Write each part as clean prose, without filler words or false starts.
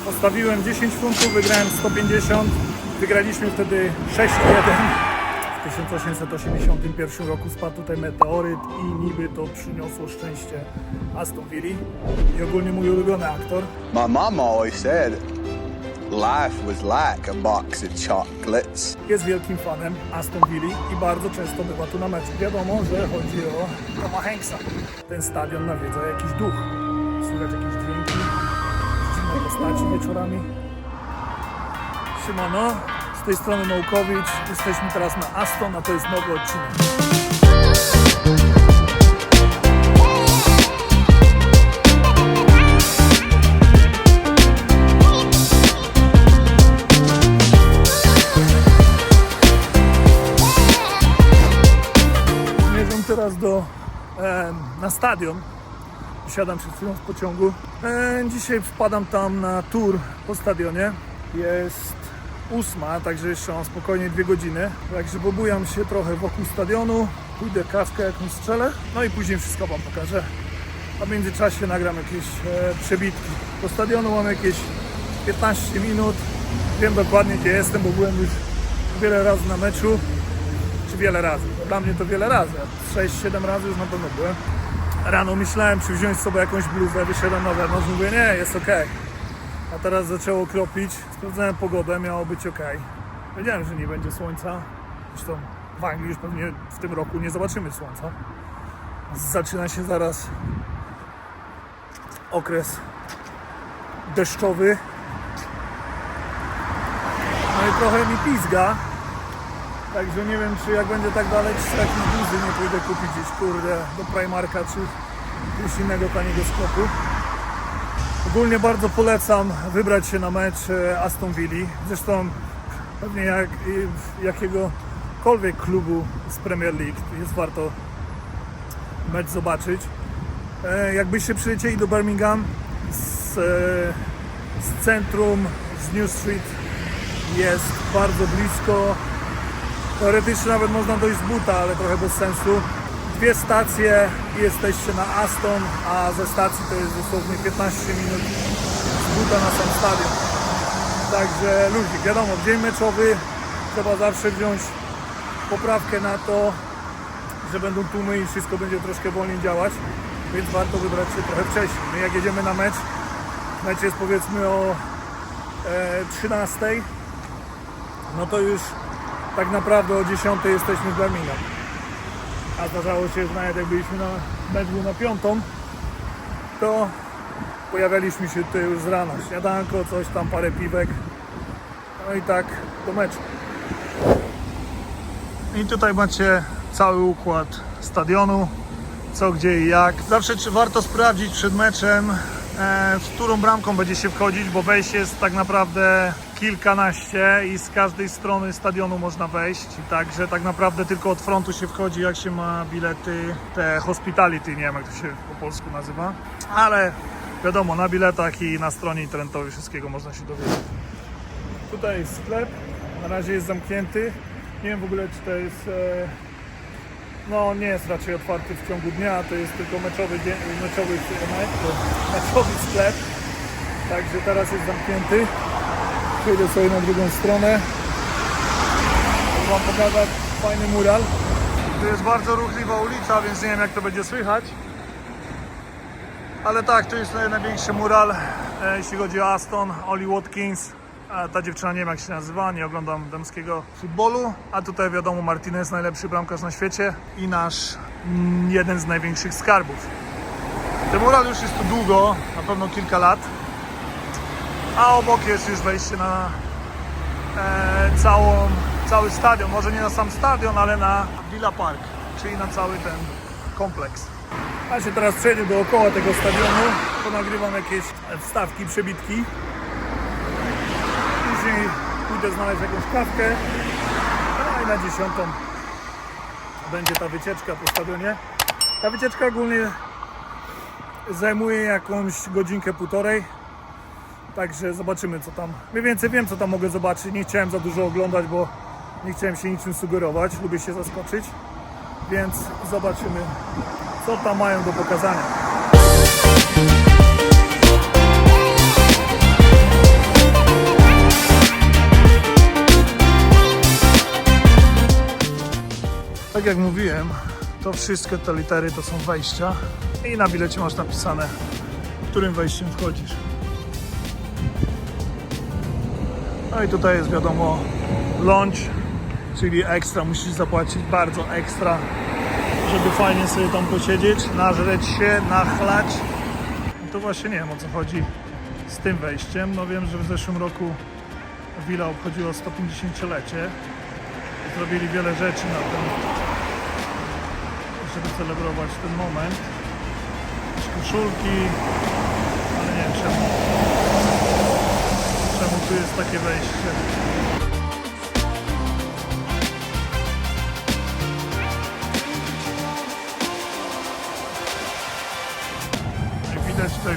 Postawiłem 10 funtów, wygrałem 150. Wygraliśmy wtedy 6-1. W 1881 roku spadł tutaj meteoryt i niby to przyniosło szczęście Aston Villa. I ogólnie mój ulubiony aktor. My mum always said life was like a box of chocolates. Jest wielkim fanem Aston Villa i bardzo często bywa tu na meczu. Wiadomo, że chodzi o Toma Hanksa. Ten stadion nawiedza jakiś duch. Słychać jakieś dźwięki, dziwne postaci wieczorami. Siemano, z tej strony Naukowicz. Jesteśmy teraz na Aston, a to jest nowy odcinek. Teraz na stadion. Siadam przed chwilą w pociągu. Dzisiaj wpadam tam na tour po stadionie. Jest 8, także jeszcze mam spokojnie 2 godziny. Także pobujam się trochę wokół stadionu. Pójdę kawkę jakąś strzelę. No i później wszystko wam pokażę. A w międzyczasie nagram jakieś przebitki. Do stadionu mam jakieś 15 minut. Wiem dokładnie gdzie jestem, bo byłem już wiele razy na meczu. Wiele razy. Dla mnie to wiele razy. 6-7 razy już na pewno byłem. Rano myślałem, czy wziąć sobie jakąś bluzę, wyszedłem na zewnątrz, mówię, nie, jest ok. A teraz zaczęło kropić, sprawdzałem pogodę, miało być ok. Wiedziałem, że nie będzie słońca. Zresztą w Anglii już pewnie w tym roku nie zobaczymy słońca. Zaczyna się zaraz okres deszczowy. No i trochę mi pizga. Także nie wiem, czy jak będzie tak dalej, czy jakieś bluzy nie pójdę kupić gdzieś, kurde, do Primarka, czy jakiegoś innego taniego sklepu. Ogólnie bardzo polecam wybrać się na mecz Aston Villa. Zresztą pewnie jak jakiegokolwiek klubu z Premier League jest warto mecz zobaczyć. Jakbyście przylecieli do Birmingham z centrum, z New Street, jest bardzo blisko. Teoretycznie nawet można dojść z buta, ale trochę bez sensu. 2 stacje i jesteście na Aston, a ze stacji to jest dosłownie 15 minut z buta na sam stadion. Także luzik, wiadomo, w dzień meczowy trzeba zawsze wziąć poprawkę na to, że będą tłumy i wszystko będzie troszkę wolniej działać, więc warto wybrać się trochę wcześniej. My jak jedziemy na mecz jest powiedzmy o 13, no to już tak naprawdę o 10 jesteśmy w Birmingham. A zdarzało się, że nawet jak byliśmy na meczu na 5, to pojawialiśmy się tutaj już z rana. Śniadanko, coś tam, parę piwek. No i tak do meczu. I tutaj macie cały układ stadionu. Co, gdzie i jak. Zawsze warto sprawdzić przed meczem, w którą bramką będzie się wchodzić, bo wejście jest tak naprawdę kilkanaście i z każdej strony stadionu można wejść. Także tak naprawdę tylko od frontu się wchodzi, jak się ma bilety, te hospitality, nie wiem jak to się po polsku nazywa. Ale wiadomo, na biletach i na stronie internetowej wszystkiego można się dowiedzieć. Tutaj jest sklep, na razie jest zamknięty. Nie wiem w ogóle czy to jest... No nie jest raczej otwarty w ciągu dnia, to jest tylko meczowy sklep. Także teraz jest zamknięty. Przejdę sobie na drugą stronę. Chcę wam pokazać fajny mural. Tu jest bardzo ruchliwa ulica, więc nie wiem jak to będzie słychać. Ale tak, tu jest największy mural, jeśli chodzi o Aston, Ollie Watkins. Ta dziewczyna nie wiem jak się nazywa, nie oglądam damskiego futbolu. A tutaj wiadomo Martinez, najlepszy bramkarz na świecie i nasz jeden z największych skarbów. Ten mural już jest tu długo, na pewno kilka lat. A obok jest już wejście na cały stadion. Może nie na sam stadion, ale na Villa Park, czyli na cały ten kompleks. Ja się teraz przejdę dookoła tego stadionu, ponagrywam jakieś wstawki, przebitki. Później pójdę znaleźć jakąś kawkę, no i na 10 będzie ta wycieczka po stadionie. Ta wycieczka ogólnie zajmuje jakąś godzinkę, półtorej. Także zobaczymy co tam. Mniej więcej wiem co tam mogę zobaczyć. Nie chciałem za dużo oglądać, bo nie chciałem się niczym sugerować. Lubię się zaskoczyć. Więc zobaczymy co tam mają do pokazania. jak mówiłem, to wszystkie te litery to są wejścia i na bilecie masz napisane, którym wejściem wchodzisz. No i tutaj jest wiadomo lunch, czyli ekstra, musisz zapłacić bardzo ekstra, żeby fajnie sobie tam posiedzieć, nażreć się, nachlać. No to właśnie nie wiem, o co chodzi z tym wejściem. No wiem, że w zeszłym roku Villa obchodziło 150-lecie. Zrobili wiele rzeczy na tym, żeby celebrować ten moment. Jakieś koszulki, ale nie wiem czemu tu jest takie wejście. Jak widać tutaj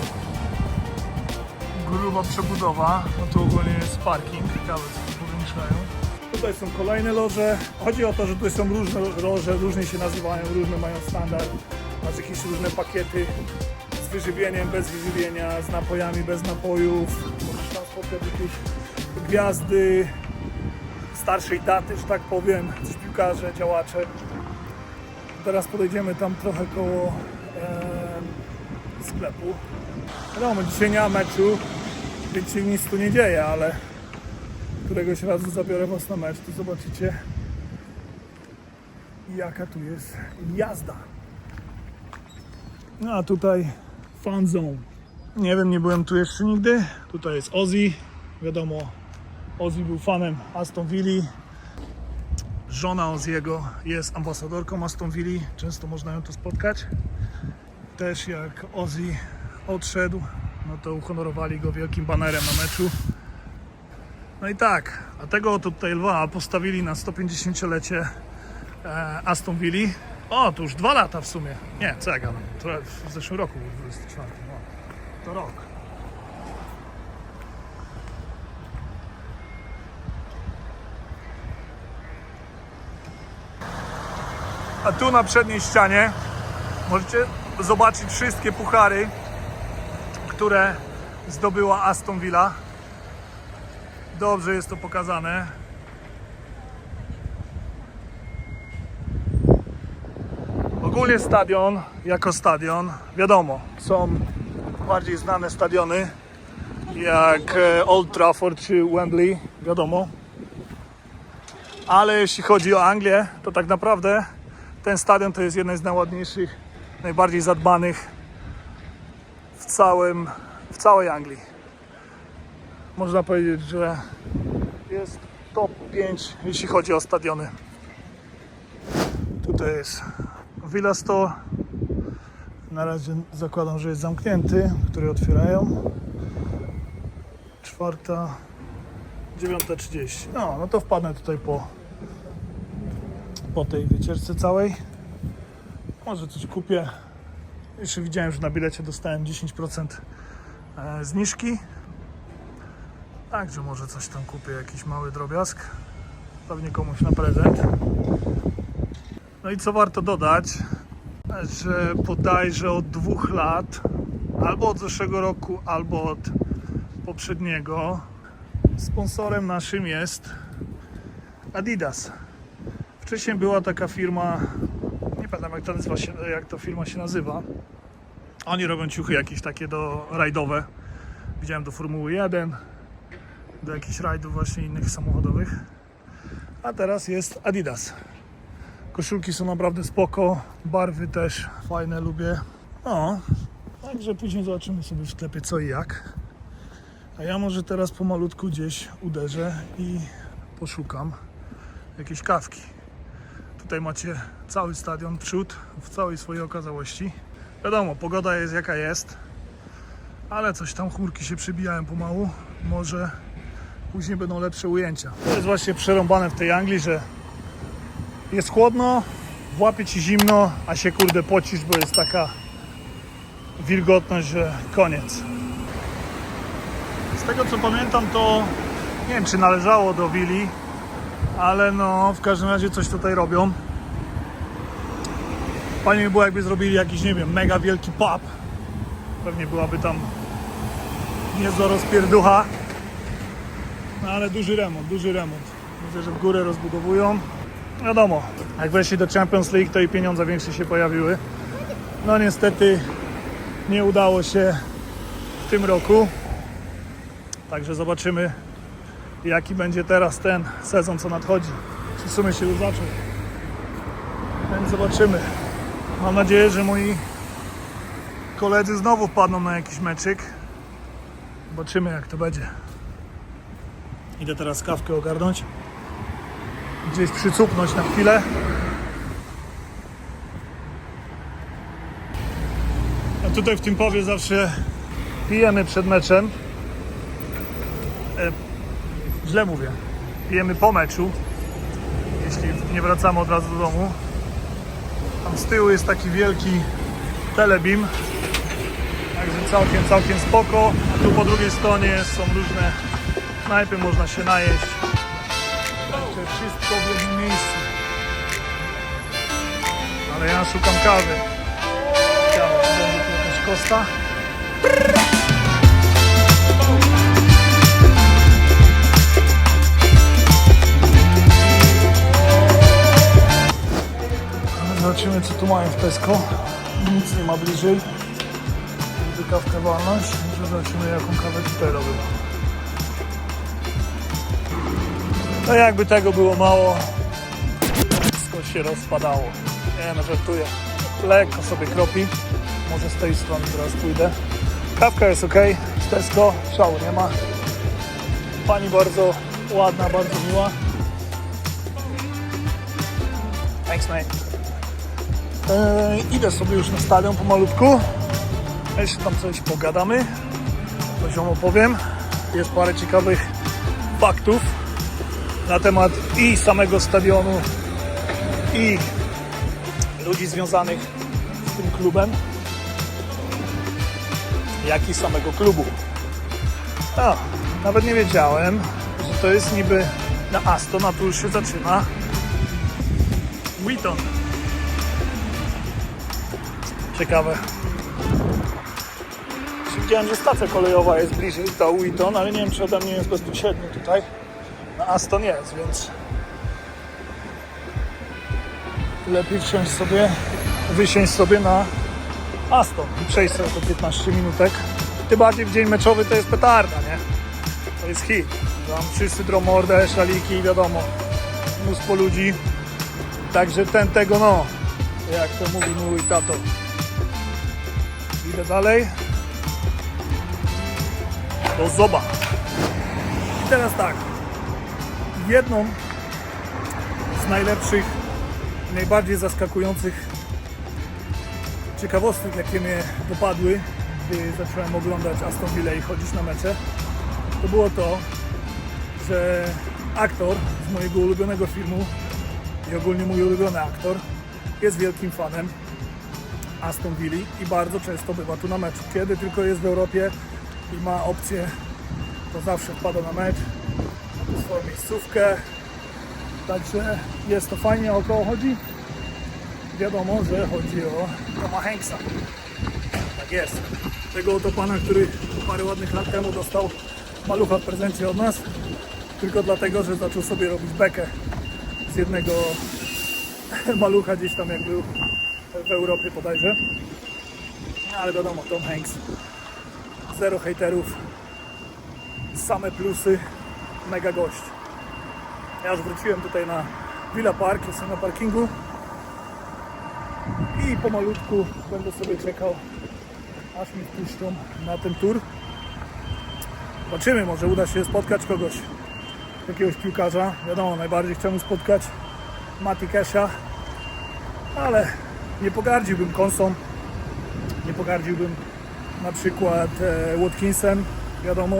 gruba przebudowa, no tu ogólnie jest parking, ciekawe co tu powiększają. Tutaj są kolejne loże. Chodzi o to, że tutaj są różne loże, różnie się nazywają, różne mają standard. Masz jakieś różne pakiety z wyżywieniem, bez wyżywienia, z napojami, bez napojów. Możesz tam spotkać jakieś gwiazdy starszej daty, że tak powiem, coś piłkarze, działacze. Teraz podejdziemy tam trochę koło sklepu. Wiadomo, dzisiaj nie ma meczu, więc się nic tu nie dzieje, ale któregoś razu zabiorę was na mecz, to zobaczycie, jaka tu jest jazda. No a tutaj fan zone. Nie wiem, nie byłem tu jeszcze nigdy. Tutaj jest Ozzy. Wiadomo, Ozzy był fanem Aston Villa. Żona Ozzy'ego jest ambasadorką Aston Villa. Często można ją tu spotkać. Też jak Ozzy odszedł, no to uhonorowali go wielkim banerem na meczu. No i tak, a tego oto tutaj lwa postawili na 150-lecie Aston Villa. O, to już 2 lata w sumie. Nie, co ja gadam, w zeszłym roku był 24. No, to rok. A tu na przedniej ścianie możecie zobaczyć wszystkie puchary, które zdobyła Aston Villa. Dobrze jest to pokazane. Ogólnie stadion jako stadion, wiadomo, są bardziej znane stadiony jak Old Trafford czy Wembley, wiadomo. Ale jeśli chodzi o Anglię, to tak naprawdę ten stadion to jest jeden z najładniejszych, najbardziej zadbanych w całej Anglii. Można powiedzieć, że jest top 5, jeśli chodzi o stadiony. Tutaj jest Villa Store. Na razie zakładam, że jest zamknięty, który otwierają. 9:30. No to wpadnę tutaj po tej wycieczce całej. Może coś kupię. Jeszcze widziałem, że na bilecie dostałem 10% zniżki. Także może coś tam kupię, jakiś mały drobiazg. Pewnie komuś na prezent. No i co warto dodać, że bodajże od 2 lat, albo od zeszłego roku, albo od poprzedniego, sponsorem naszym jest Adidas. Wcześniej była taka firma, nie pamiętam jak ta firma się nazywa. Oni robią ciuchy jakieś takie rajdowe. Widziałem do Formuły 1, do jakichś rajdów właśnie innych samochodowych. A teraz jest Adidas. Koszulki są naprawdę spoko, barwy też fajne, lubię. No, także później zobaczymy sobie w sklepie co i jak. A ja może teraz pomalutku gdzieś uderzę i poszukam jakiejś kawki. Tutaj macie cały stadion, przód w całej swojej okazałości. Wiadomo, pogoda jest jaka jest, ale coś tam chmurki się przebijają pomału. Może później będą lepsze ujęcia. To jest właśnie przerąbane w tej Anglii, że jest chłodno, łapie ci zimno, a się kurde pocisz, bo jest taka wilgotność, że koniec. Z tego co pamiętam, to nie wiem, czy należało do willi, ale no w każdym razie coś tutaj robią. Fajnie by było, jakby zrobili jakiś, nie wiem, mega wielki pub. Pewnie byłaby tam niezła rozpierducha. No ale duży remont, duży remont. Widzę, że w górę rozbudowują. Wiadomo, jak weszli do Champions League, to i pieniądze większe się pojawiły. No niestety nie udało się w tym roku. Także zobaczymy, jaki będzie teraz ten sezon, co nadchodzi. Czy w sumie się już zaczął. Więc zobaczymy. Mam nadzieję, że moi koledzy znowu wpadną na jakiś meczyk. Zobaczymy, jak to będzie. Idę teraz kawkę ogarnąć. Gdzieś przycupnąć na chwilę. A tutaj w tym powie zawsze pijemy przed meczem. Źle mówię. Pijemy po meczu. Jeśli nie wracamy od razu do domu. Tam z tyłu jest taki wielki telebim. Także całkiem spoko. A tu po drugiej stronie są różne knajpy, można się najeść. Także wszystko w jednym miejscu. Ale ja szukam kawy. Ciekawe, czy będzie tu jakaś kosta. Zobaczymy, co tu mają w Tesco. Nic nie ma bliżej. Żeby kawkę walnąć. Zobaczymy, jaką kawę tutaj robią. No jakby tego było mało, wszystko się rozpadało. Nie no, żartuję. Lekko sobie kropi. Może z tej strony teraz pójdę. Kawka jest ok. Z Tesco szału nie ma. Pani bardzo ładna, bardzo miła. Thanks, mate. Idę sobie już na stadion pomalutku. Jeszcze tam coś pogadamy. Coś wam opowiem. Jest parę ciekawych faktów na temat i samego stadionu, i ludzi związanych z tym klubem, jak i samego klubu. Nawet nie wiedziałem, że to jest niby na Aston, a tu już się zaczyna Wheaton. Ciekawe. Widziałem, że stacja kolejowa jest bliżej do Wheaton, ale nie wiem, czy ode mnie jest bezpośrednio tutaj. Na Aston jest, więc lepiej wysiąść sobie na Aston i przejść sobie to 15 minutek. Tym bardziej w dzień meczowy to jest petarda, nie? To jest hit. Tam wszyscy drą mordę, szaliki, wiadomo, mnóstwo ludzi. Także tego no, jak to mówi mój tato. Idę dalej. Do zoba. I teraz tak. Jedną z najlepszych, najbardziej zaskakujących ciekawostek, jakie mnie dopadły, gdy zacząłem oglądać Aston Villa i chodzić na mecze, to było to, że aktor z mojego ulubionego filmu i ogólnie mój ulubiony aktor jest wielkim fanem Aston Villa i bardzo często bywa tu na meczu. Kiedy tylko jest w Europie i ma opcję, to zawsze wpada na mecz, ma tu swoją miejscówkę, także jest to fajnie. O kogo chodzi? Wiadomo, że chodzi o Toma Hanksa. Tak jest. Tego oto pana, który parę ładnych lat temu dostał malucha w prezencie od nas, tylko dlatego, że zaczął sobie robić bekę z jednego malucha gdzieś tam, jak był w Europie bodajże. Ale wiadomo, Tom Hanks. Zero hejterów, same plusy, mega gość. Ja już wróciłem tutaj na Villa Park, jestem na parkingu i pomalutku będę sobie czekał, aż mi wpuszczą na ten tour. Zobaczymy, może uda się spotkać kogoś, jakiegoś piłkarza. Wiadomo, najbardziej chciałbym spotkać Mati Kesha, ale nie pogardziłbym Konsą, nie pogardziłbym na przykład Watkinsem, wiadomo,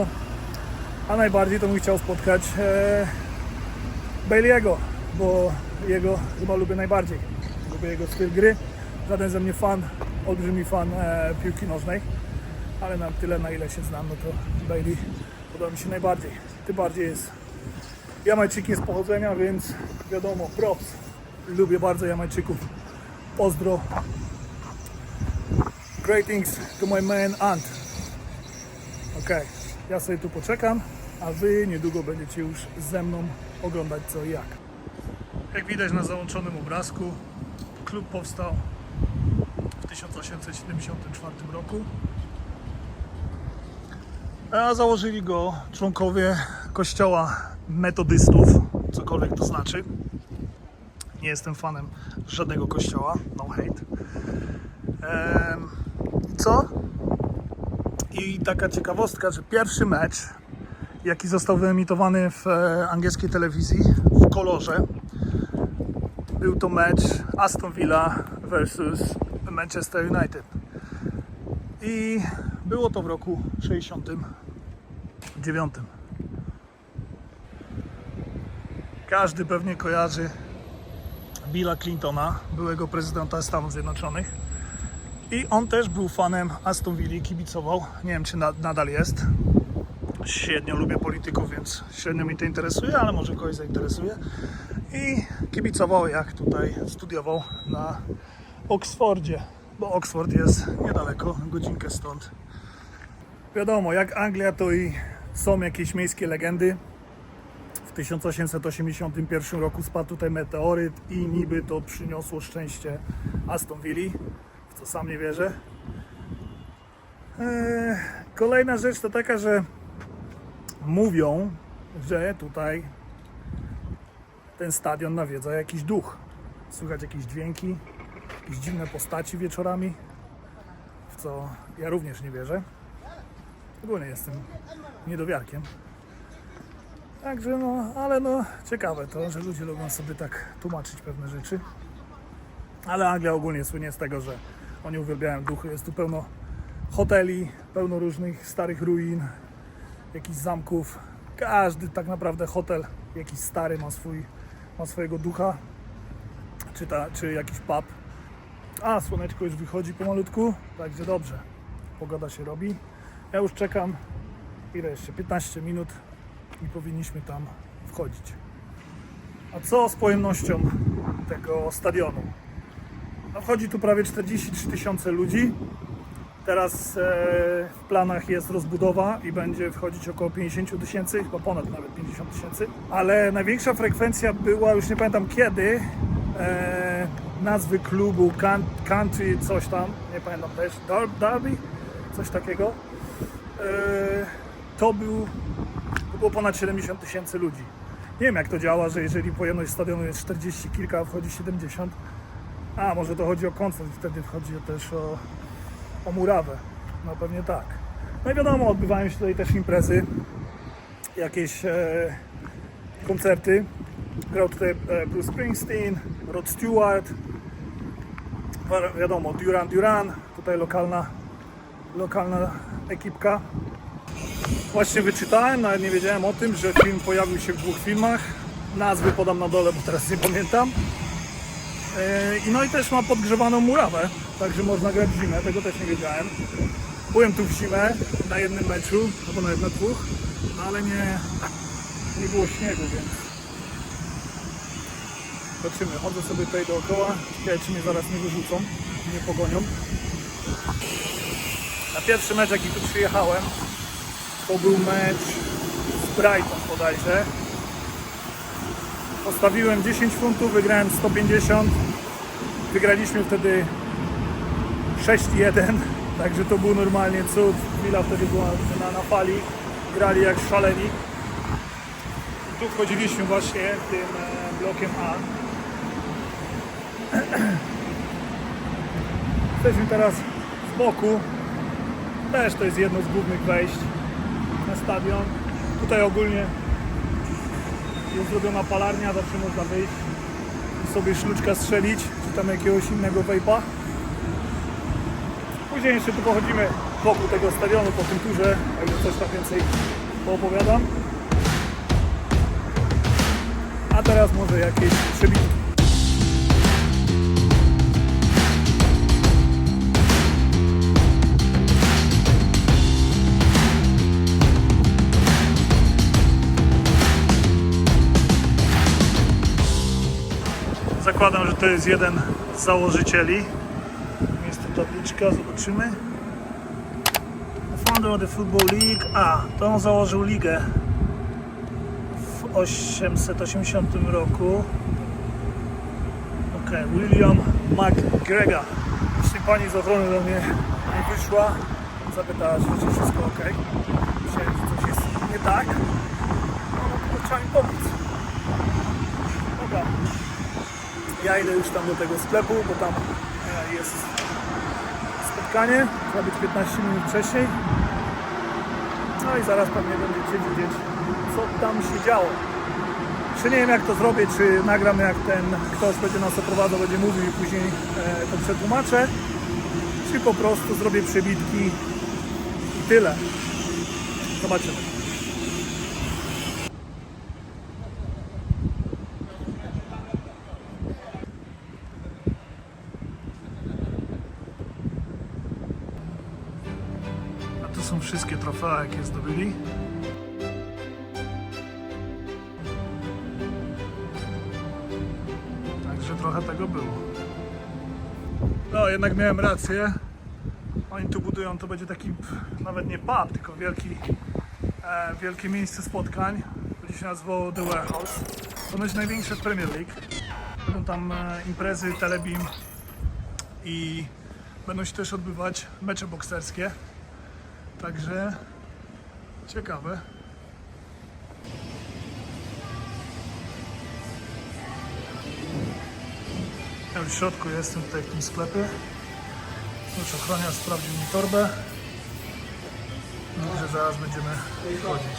a najbardziej to bym chciał spotkać Bailey'ego, bo jego chyba lubię najbardziej. Lubię jego styl gry. Żaden ze mnie fan, olbrzymi fan piłki nożnej, ale na tyle, na ile się znam, no to Bailey podoba mi się najbardziej. Tym bardziej jest Jamajczykiem z pochodzenia, więc wiadomo, props. Lubię bardzo Jamajczyków. Pozdro. Greetings to my man Ant. Okej, ja sobie tu poczekam, a wy niedługo będziecie już ze mną oglądać co i jak. Jak widać na załączonym obrazku, klub powstał w 1874 roku, a założyli go członkowie kościoła metodystów, cokolwiek to znaczy. Nie jestem fanem żadnego kościoła, no hate. I co? I taka ciekawostka, że pierwszy mecz, jaki został wyemitowany w angielskiej telewizji w kolorze, był to mecz Aston Villa versus Manchester United. I było to w roku 69. Każdy pewnie kojarzy Billa Clintona, byłego prezydenta Stanów Zjednoczonych. I on też był fanem Aston Villa, kibicował. Nie wiem, czy nadal jest. Średnio lubię polityków, więc średnio mi to interesuje, ale może kogoś zainteresuje. I kibicował, jak tutaj studiował na Oxfordzie, bo Oxford jest niedaleko, godzinkę stąd. Wiadomo, jak Anglia, to i są jakieś miejskie legendy. W 1881 roku spadł tutaj meteoryt i niby to przyniosło szczęście Aston Villa, w co sam nie wierzę. Kolejna rzecz to taka, że mówią, że tutaj ten stadion nawiedza jakiś duch. Słychać jakieś dźwięki, jakieś dziwne postaci wieczorami, w co ja również nie wierzę. Ogólnie jestem niedowiarkiem. Także ale ciekawe to, że ludzie lubią sobie tak tłumaczyć pewne rzeczy. Ale Anglia ogólnie słynie z tego, że oni uwielbiają duchy. Jest tu pełno hoteli, pełno różnych starych ruin, jakichś zamków. Każdy tak naprawdę hotel jakiś stary ma swojego ducha, czy jakiś pub. A słoneczko już wychodzi pomalutku, także dobrze, pogoda się robi. Ja już czekam, ile jeszcze? 15 minut i powinniśmy tam wchodzić. A co z pojemnością tego stadionu? No, wchodzi tu prawie 43 tysiące ludzi. Teraz w planach jest rozbudowa i będzie wchodzić około 50 tysięcy, chyba ponad nawet 50 tysięcy. Ale największa frekwencja była, już nie pamiętam kiedy, nazwy klubu Country coś tam, nie pamiętam też, Derby, coś takiego. To było ponad 70 tysięcy ludzi. Nie wiem, jak to działa, że jeżeli pojemność stadionu jest 40 kilka, a wchodzi 70. A może to chodzi o koncert, wtedy wchodzi też o murawę. No pewnie tak. No i wiadomo, odbywają się tutaj też imprezy, jakieś koncerty. Grał tutaj Bruce Springsteen, Rod Stewart, wiadomo, Duran, tutaj lokalna ekipka. Właśnie wyczytałem, nawet nie wiedziałem o tym, że film pojawił się w 2 filmach. Nazwy podam na dole, bo teraz nie pamiętam. No i też ma podgrzewaną murawę, także można grać w zimę, tego też nie wiedziałem. Byłem tu w zimę na jednym meczu, albo nawet na 2, no ale nie było śniegu, więc zobaczymy. Chodzę sobie tutaj dookoła, ciekawe, czy mnie zaraz nie wyrzucą, nie pogonią. Na pierwszy mecz, jaki tu przyjechałem, to był mecz z Brighton bodajże. Postawiłem 10 funtów, wygrałem 150. Wygraliśmy wtedy 6-1, także to był normalnie cud. Villa wtedy była na fali, grali jak szaleni. Tu wchodziliśmy właśnie tym blokiem A. Jesteśmy teraz z boku. Też to jest jedno z głównych wejść na stadion. Tutaj ogólnie jest zrobiona palarnia, zawsze można wyjść i sobie szluczka strzelić, czy tam jakiegoś innego wejpa. Później jeszcze tu pochodzimy wokół tego stadionu po tym turze, także coś tam więcej poopowiadam. A teraz może jakieś przebitki. Zakładam, że to jest jeden z założycieli. Jest tu tabliczka, zobaczymy. Founder of the Football League. A, to on założył ligę w 880 roku. Okay, William McGregor. Jeśli pani z ochrony do mnie nie wyszła, zapytała się, czy wszystko ok. Myślałem, że coś jest nie tak. No tylko chciała mi pomóc. Dobra. Ja idę już tam do tego sklepu, bo tam jest spotkanie. Ma być 15 minut wcześniej. No i zaraz pewnie będziecie widzieć, co tam się działo. Czy nie wiem, jak to zrobię, czy nagram, jak ten ktoś będzie nas oprowadzał, będzie mówił i później to przetłumaczę, czy po prostu zrobię przebitki i tyle. Zobaczymy. A tu są wszystkie trofea, jakie zdobyli. Także trochę tego było. No, jednak miałem rację. Oni tu budują, to będzie taki nawet nie pub, tylko wielkie miejsce spotkań. Będzie się nazywało The Warehouse. To będzie największe w Premier League. Będą tam imprezy, telebim i będą się też odbywać mecze bokserskie. Także ciekawe. Ja w środku jestem tutaj w tym sklepie. Już ochroniarz sprawdził mi torbę. Że zaraz będziemy wchodzić.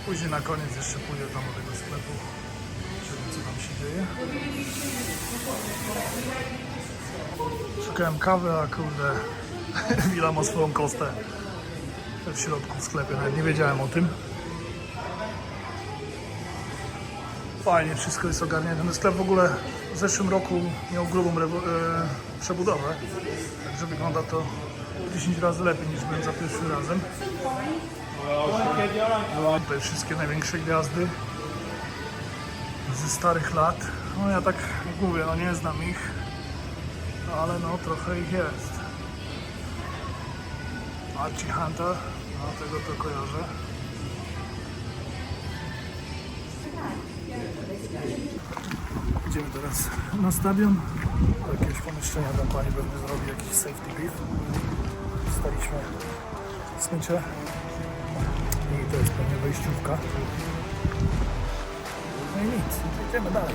Później na koniec jeszcze pójdę tam do tego sklepu. Zobaczymy, co tam się dzieje. Szukałem kawy, a kurde, Willa ma swoją kostę w środku w sklepie. Nawet nie wiedziałem o tym. Fajnie, wszystko jest ogarnięte. Ten sklep w ogóle w zeszłym roku miał grubą przebudowę. Także wygląda to 10 razy lepiej niż byłem za pierwszym razem. Tutaj wszystkie największe gwiazdy ze starych lat. No ja tak jak mówię, no nie znam ich, no ale no trochę ich jest. Archie Hunter, no tego to kojarzę. Idziemy teraz na stadion. Do jakiegoś pomieszczenia tam pani pewnie zrobi jakiś safety brief. Staliśmy smycze i to jest pewnie wejściówka. No i nic, idziemy dalej.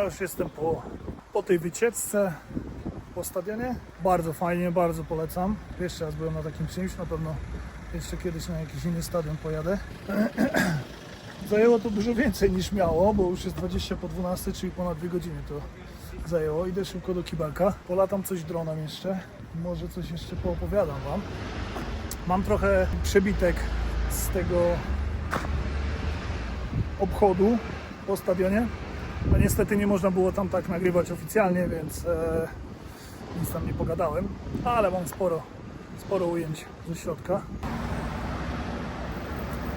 Ja już jestem po tej wycieczce po stadionie. Bardzo fajnie, bardzo polecam. Jeszcze raz byłem na takim czymś, na pewno jeszcze kiedyś na jakiś inny stadion pojadę. Zajęło to dużo więcej niż miało, bo już jest 20 po 12, czyli ponad 2 godziny to zajęło. Idę szybko do kibelka, polatam coś dronem jeszcze, może coś jeszcze poopowiadam wam. Mam trochę przebitek z tego obchodu po stadionie. No niestety nie można było tam tak nagrywać oficjalnie, więc nic tam nie pogadałem, ale mam sporo ujęć ze środka.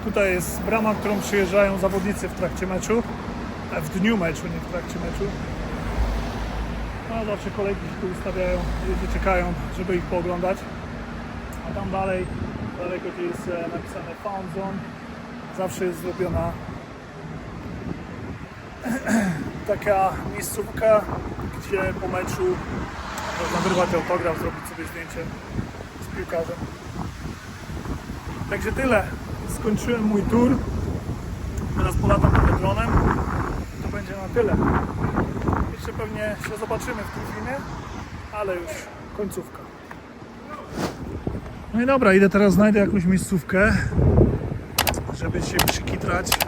Tutaj jest brama, którą przyjeżdżają zawodnicy w trakcie meczu, w dniu meczu, nie w trakcie meczu. No zawsze kolejki się tu ustawiają, ludzie czekają, żeby ich pooglądać. A tam dalej, daleko tu jest napisane Found Zone. Zawsze jest zrobiona taka miejscówka, gdzie po meczu można wyrwać autograf, zrobić sobie zdjęcie z piłkarzem. Także tyle. Skończyłem mój tour. Teraz polatam tym dronem. To będzie na tyle. Jeszcze pewnie się zobaczymy w tym filmie, ale już końcówka. No i dobra, idę teraz, znajdę jakąś miejscówkę, żeby się przykitrać.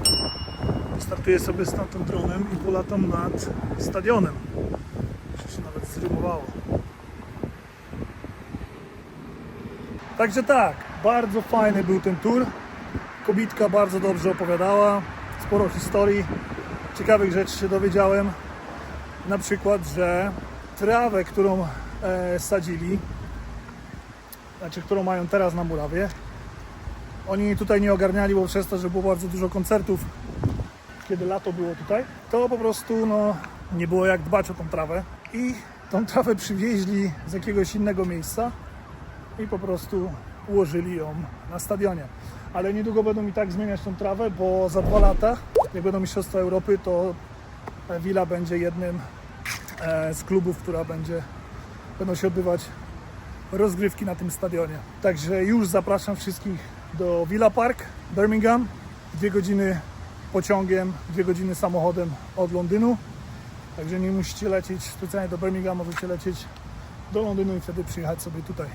Startuję sobie stamtąd dronem i polatam nad stadionem. Już się nawet zrymowało. Także tak, bardzo fajny był ten tour. Kobitka bardzo dobrze opowiadała, sporo historii, ciekawych rzeczy się dowiedziałem. Na przykład, że trawę, którą sadzili, znaczy którą mają teraz na murawie, oni tutaj nie ogarniali, bo przez to, że było bardzo dużo koncertów, kiedy lato było tutaj, to po prostu no, nie było jak dbać o tą trawę i tą trawę przywieźli z jakiegoś innego miejsca i po prostu ułożyli ją na stadionie. Ale niedługo będą i tak zmieniać tą trawę, bo za 2 lata, jak będą Mistrzostwa Europy, to Villa będzie jednym z klubów, która będą się odbywać rozgrywki na tym stadionie. Także już zapraszam wszystkich do Villa Park, Birmingham. 2 godziny pociągiem, 2 godziny samochodem od Londynu. Także nie musicie lecieć specjalnie do Birmingham, możecie lecieć do Londynu i wtedy przyjechać sobie tutaj.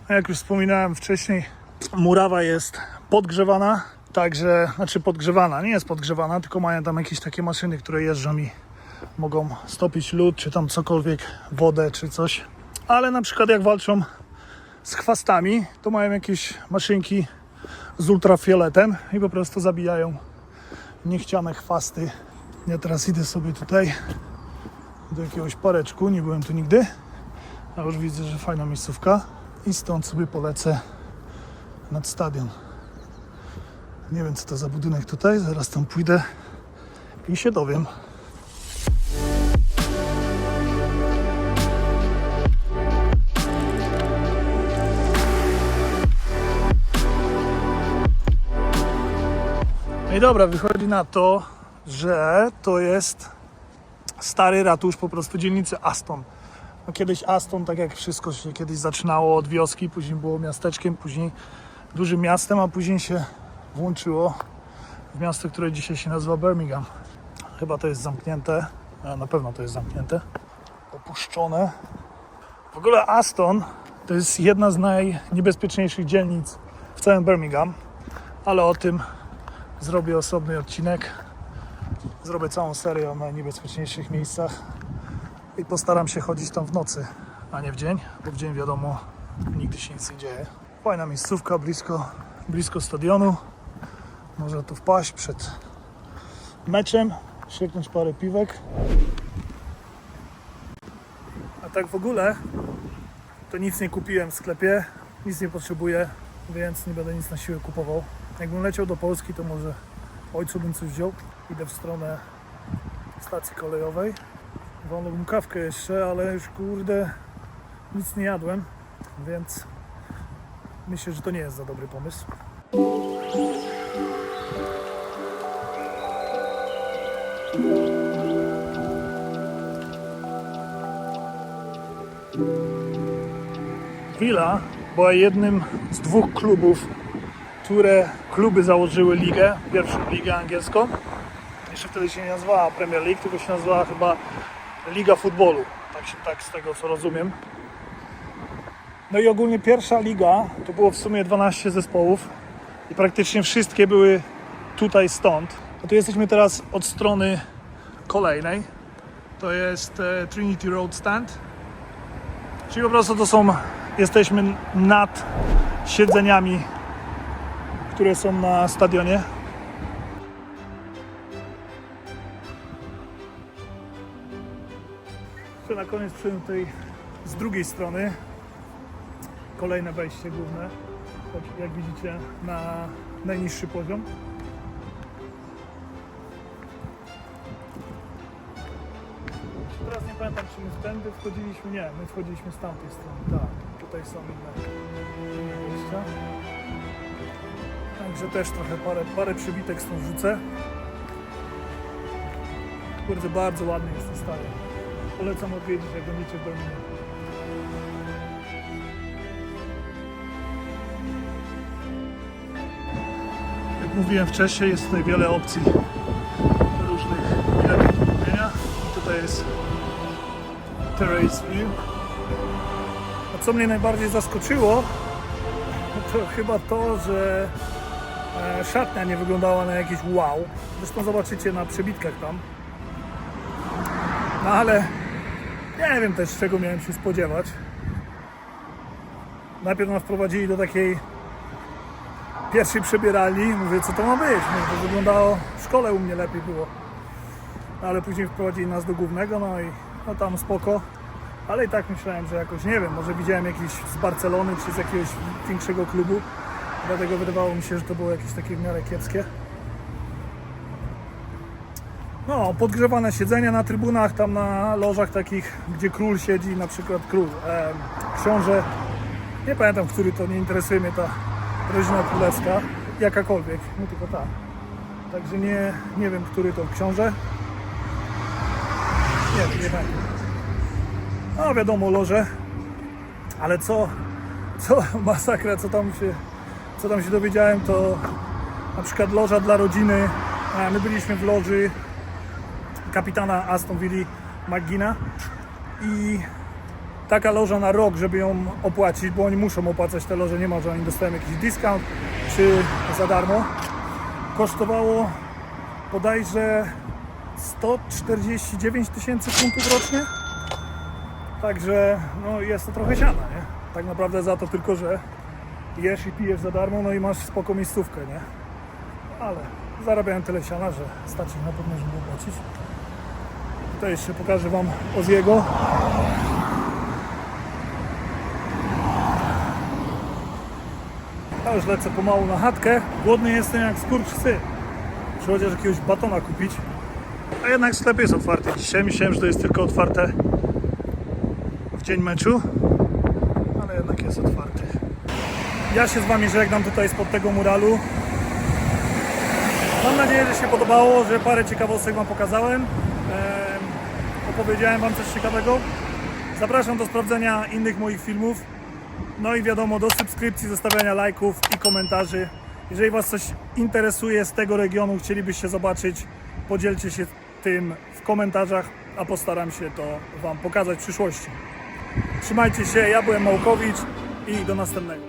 A jak już wspominałem wcześniej, murawa jest podgrzewana, także, znaczy podgrzewana, nie jest podgrzewana, tylko mają tam jakieś takie maszyny, które jeżdżą i mogą stopić lód, czy tam cokolwiek, wodę, czy coś. Ale na przykład jak walczą z chwastami, to mają jakieś maszynki z ultrafioletem i po prostu zabijają niechciane chwasty. Ja teraz idę sobie tutaj do jakiegoś pareczku, nie byłem tu nigdy, a już widzę, że fajna miejscówka i stąd sobie polecę nad stadion. Nie wiem, co to za budynek tutaj, zaraz tam pójdę i się dowiem. No i dobra, wychodzi na to, że to jest stary ratusz po prostu dzielnicy Aston. No kiedyś Aston, tak jak wszystko się kiedyś zaczynało od wioski, później było miasteczkiem, później dużym miastem, a później się włączyło w miasto, które dzisiaj się nazywa Birmingham. Chyba to jest zamknięte, na pewno to jest zamknięte, opuszczone. W ogóle Aston to jest jedna z najniebezpieczniejszych dzielnic w całym Birmingham, ale o tym zrobię osobny odcinek. Zrobię całą serię o najniebezpieczniejszych miejscach i postaram się chodzić tam w nocy, a nie w dzień, bo w dzień wiadomo, nigdy się nic nie dzieje. Fajna miejscówka, blisko stadionu. Można tu wpaść przed meczem, sieknąć parę piwek. A tak w ogóle to nic nie kupiłem w sklepie, nic nie potrzebuję, więc nie będę nic na siłę kupował. Jakbym leciał do Polski, to może ojcu bym coś wziął. Idę w stronę stacji kolejowej. Wolnąłbym kawkę jeszcze, ale już kurde nic nie jadłem, więc myślę, że to nie jest za dobry pomysł. Villa była jednym z 2 klubów, które kluby założyły ligę, pierwszą ligę angielską. Jeszcze w wtedy się nie nazywała Premier League, tylko się nazywała chyba Liga Futbolu, tak z tego co rozumiem. No i ogólnie pierwsza liga to było w sumie 12 zespołów i praktycznie wszystkie były tutaj stąd. A tu jesteśmy teraz od strony kolejnej, to jest Trinity Road Stand, czyli po prostu jesteśmy nad siedzeniami, które są na stadionie. Jeszcze na koniec przyjdę tutaj z drugiej strony, kolejne wejście główne, jak widzicie, na najniższy poziom. Teraz nie pamiętam, czy my wtędy wchodziliśmy. Nie, my wchodziliśmy z tamtej strony. Tak, tutaj są inne wejścia. Także też trochę parę przybitek stąd rzucę. Kurde, bardzo ładny jest ten stadion. Polecam odwiedzić, jak będziecie w Berlinie. Jak mówiłem wcześniej, jest tutaj wiele opcji różnych biletów do kupienia. I tutaj jest Terrace View. A co mnie najbardziej zaskoczyło, to chyba to, że szatnia nie wyglądała na jakieś wow. Zresztą zobaczycie na przebitkach tam. No ale nie wiem też, czego miałem się spodziewać. Najpierw nas wprowadzili do takiej pierwszej przebieralni. Mówię, co to ma być? No, to wyglądało, w szkole u mnie lepiej było. Ale później wprowadzili nas do głównego, no i no tam spoko. Ale i tak myślałem, że jakoś, nie wiem, może widziałem jakiś z Barcelony czy z jakiegoś większego klubu. Dlatego wydawało mi się, że to było jakieś takie w miarę kiepskie. No, podgrzewane siedzenia na trybunach, tam na lożach takich, gdzie król siedzi, na przykład książę. Nie pamiętam, który to, nie interesuje mnie ta rodzina królewska, jakakolwiek, nie tylko ta. Także nie wiem, który to książę. Nie pamiętam. No wiadomo, loże. Ale co masakra, co tam się dowiedziałem, to na przykład loża dla rodziny. My byliśmy w loży kapitana Aston Villa McGeena i taka loża na rok, żeby ją opłacić, bo oni muszą opłacać te loże, nie ma, że oni dostają jakiś discount czy za darmo, kosztowało bodajże 149 tysięcy funtów rocznie. Także no jest to trochę siana, nie? Tak naprawdę za to tylko, że jesz i pijesz za darmo, no i masz spoko miejscówkę, nie? Ale zarabiałem tyle siana, że starczy na pewno, żeby opłacić. Tutaj jeszcze pokażę wam Oziego. Ja już lecę pomału na chatkę. Głodny jestem jak skurczsyn. Muszę chociaż jakiegoś batona kupić. A jednak sklep jest otwarty dzisiaj. Myślałem, że to jest tylko otwarte w dzień meczu, ale jednak jest otwarty. Ja się z wami żegnam tutaj spod tego muralu. Mam nadzieję, że się podobało, że parę ciekawostek wam pokazałem. Opowiedziałem wam coś ciekawego. Zapraszam do sprawdzenia innych moich filmów. No i wiadomo, do subskrypcji, zostawiania lajków i komentarzy. Jeżeli was coś interesuje z tego regionu, chcielibyście zobaczyć, podzielcie się tym w komentarzach, a postaram się to wam pokazać w przyszłości. Trzymajcie się, ja byłem Małkowicz i do następnego.